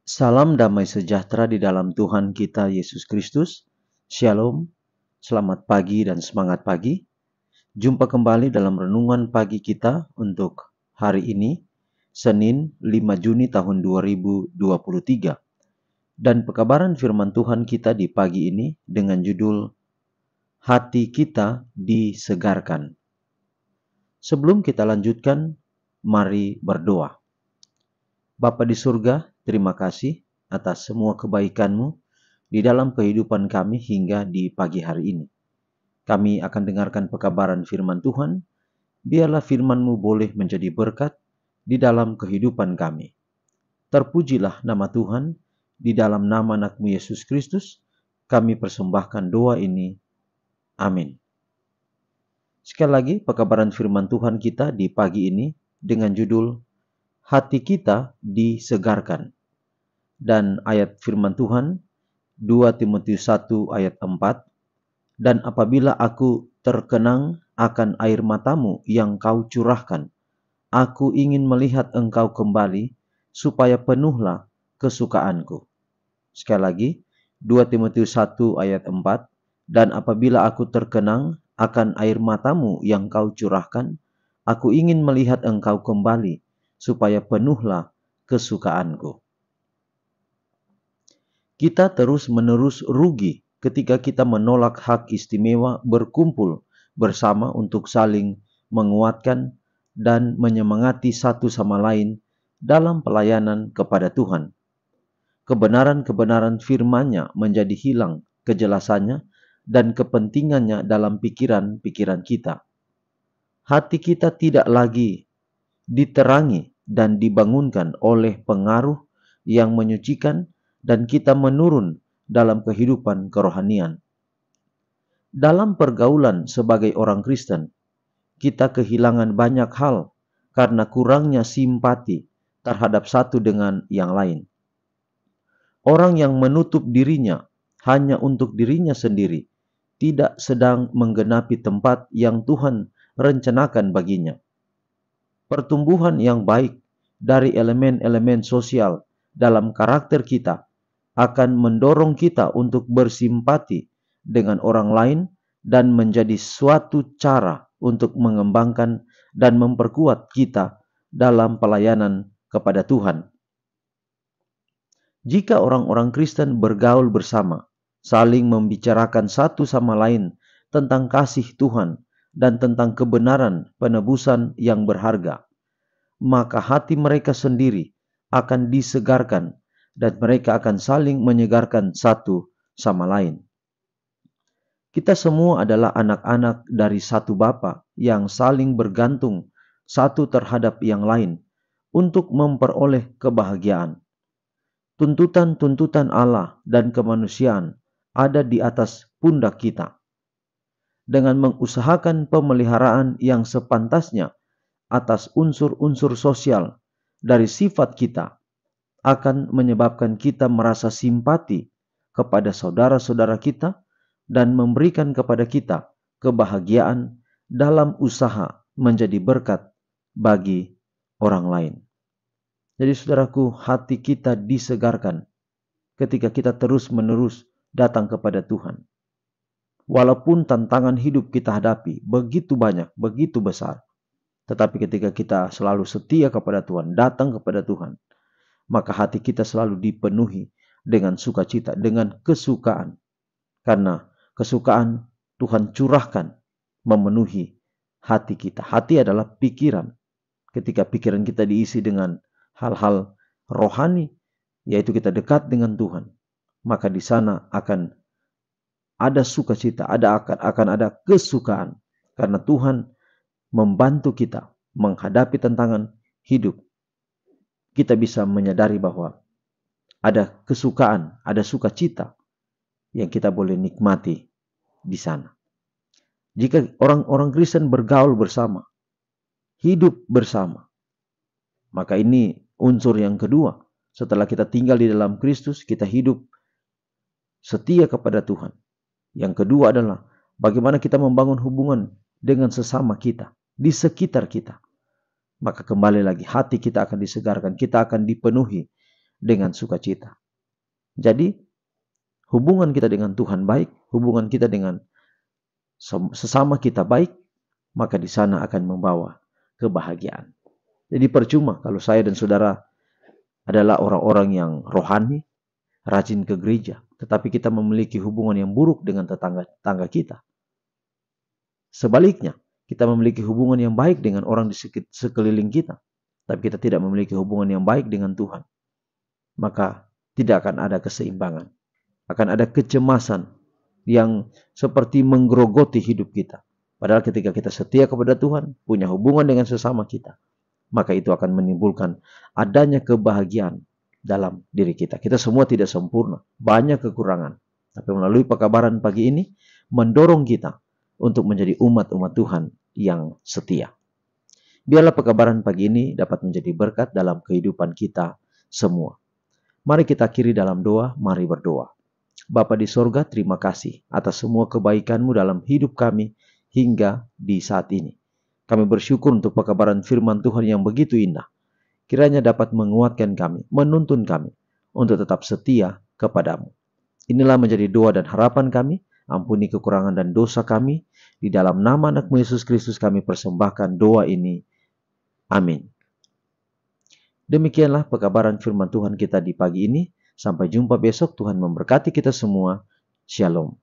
Salam damai sejahtera di dalam Tuhan kita Yesus Kristus. Shalom, selamat pagi dan semangat pagi. Jumpa kembali dalam renungan pagi kita untuk hari ini, Senin 5 Juni tahun 2023. Dan pekabaran firman Tuhan kita di pagi ini dengan judul Hati Kita Disegarkan. Sebelum kita lanjutkan, mari berdoa. Bapa di surga, terima kasih atas semua kebaikan-Mu di dalam kehidupan kami hingga di pagi hari ini. Kami akan dengarkan pekabaran firman Tuhan. Biarlah firman-Mu boleh menjadi berkat di dalam kehidupan kami. Terpujilah nama Tuhan, di dalam nama anak-Mu Yesus Kristus, kami persembahkan doa ini. Amin. Sekali lagi pekabaran firman Tuhan kita di pagi ini dengan judul Hati Kita Disegarkan. Dan ayat firman Tuhan 2 Timotius 1 ayat 4. Dan apabila aku terkenang akan air matamu yang kau curahkan, aku ingin melihat engkau kembali supaya penuhlah kesukaanku. Sekali lagi 2 Timotius 1 ayat 4. Dan apabila aku terkenang akan air matamu yang kau curahkan, aku ingin melihat engkau kembali supaya penuhlah kesukaanku. Kita terus-menerus rugi ketika kita menolak hak istimewa berkumpul bersama untuk saling menguatkan dan menyemangati satu sama lain dalam pelayanan kepada Tuhan. Kebenaran-kebenaran firman-Nya menjadi hilang kejelasannya dan kepentingannya dalam pikiran-pikiran kita. Hati kita tidak lagi diterangi dan dibangunkan oleh pengaruh yang menyucikan dan kita menurun dalam kehidupan kerohanian. Dalam pergaulan sebagai orang Kristen, kita kehilangan banyak hal karena kurangnya simpati terhadap satu dengan yang lain. Orang yang menutup dirinya hanya untuk dirinya sendiri tidak sedang menggenapi tempat yang Tuhan rencanakan baginya. Pertumbuhan yang baik dari elemen-elemen sosial dalam karakter kita akan mendorong kita untuk bersimpati dengan orang lain dan menjadi suatu cara untuk mengembangkan dan memperkuat kita dalam pelayanan kepada Tuhan. Jika orang-orang Kristen bergaul bersama, saling membicarakan satu sama lain tentang kasih Tuhan dan tentang kebenaran penebusan yang berharga, maka hati mereka sendiri akan disegarkan dan mereka akan saling menyegarkan satu sama lain. Kita semua adalah anak-anak dari satu Bapa yang saling bergantung satu terhadap yang lain untuk memperoleh kebahagiaan. Tuntutan-tuntutan Allah dan kemanusiaan ada di atas pundak kita. Dengan mengusahakan pemeliharaan yang sepantasnya atas unsur-unsur sosial dari sifat kita akan menyebabkan kita merasa simpati kepada saudara-saudara kita dan memberikan kepada kita kebahagiaan dalam usaha menjadi berkat bagi orang lain. Jadi saudaraku, hati kita disegarkan ketika kita terus-menerus datang kepada Tuhan. Walaupun tantangan hidup kita hadapi begitu banyak, begitu besar, tetapi ketika kita selalu setia kepada Tuhan, datang kepada Tuhan, maka hati kita selalu dipenuhi dengan sukacita, dengan kesukaan. Karena kesukaan Tuhan curahkan memenuhi hati kita. Hati adalah pikiran. Ketika pikiran kita diisi dengan hal-hal rohani, yaitu kita dekat dengan Tuhan, maka di sana akan ada sukacita, akan ada kesukaan. Karena Tuhan membantu kita menghadapi tantangan hidup. Kita bisa menyadari bahwa ada kesukaan, ada sukacita yang kita boleh nikmati di sana. Jika orang-orang Kristen bergaul bersama, hidup bersama, maka ini unsur yang kedua. Setelah kita tinggal di dalam Kristus, kita hidup setia kepada Tuhan. Yang kedua adalah bagaimana kita membangun hubungan dengan sesama kita, di sekitar kita. Maka kembali lagi hati kita akan disegarkan, kita akan dipenuhi dengan sukacita. Jadi, hubungan kita dengan Tuhan baik, hubungan kita dengan sesama kita baik, maka di sana akan membawa kebahagiaan. Jadi percuma kalau saya dan saudara adalah orang-orang yang rohani, rajin ke gereja, tetapi kita memiliki hubungan yang buruk dengan tetangga kita. Sebaliknya, kita memiliki hubungan yang baik dengan orang di sekeliling kita, tapi kita tidak memiliki hubungan yang baik dengan Tuhan. Maka tidak akan ada keseimbangan. Akan ada kecemasan yang seperti menggerogoti hidup kita. Padahal ketika kita setia kepada Tuhan, punya hubungan dengan sesama kita, maka itu akan menimbulkan adanya kebahagiaan dalam diri kita. Kita semua tidak sempurna, banyak kekurangan. Tapi melalui pekabaran pagi ini, mendorong kita untuk menjadi umat-umat Tuhan yang setia. Biarlah pekabaran pagi ini dapat menjadi berkat dalam kehidupan kita semua. Mari kita akhiri dalam doa, mari berdoa. Bapa di sorga, terima kasih atas semua kebaikan-Mu dalam hidup kami hingga di saat ini. Kami bersyukur untuk pekabaran firman Tuhan yang begitu indah. Kiranya dapat menguatkan kami, menuntun kami untuk tetap setia kepada-Mu. Inilah menjadi doa dan harapan kami. Ampuni kekurangan dan dosa kami. Di dalam nama anak-Mu Yesus Kristus kami persembahkan doa ini. Amin. Demikianlah pekabaran firman Tuhan kita di pagi ini. Sampai jumpa besok. Tuhan memberkati kita semua. Shalom.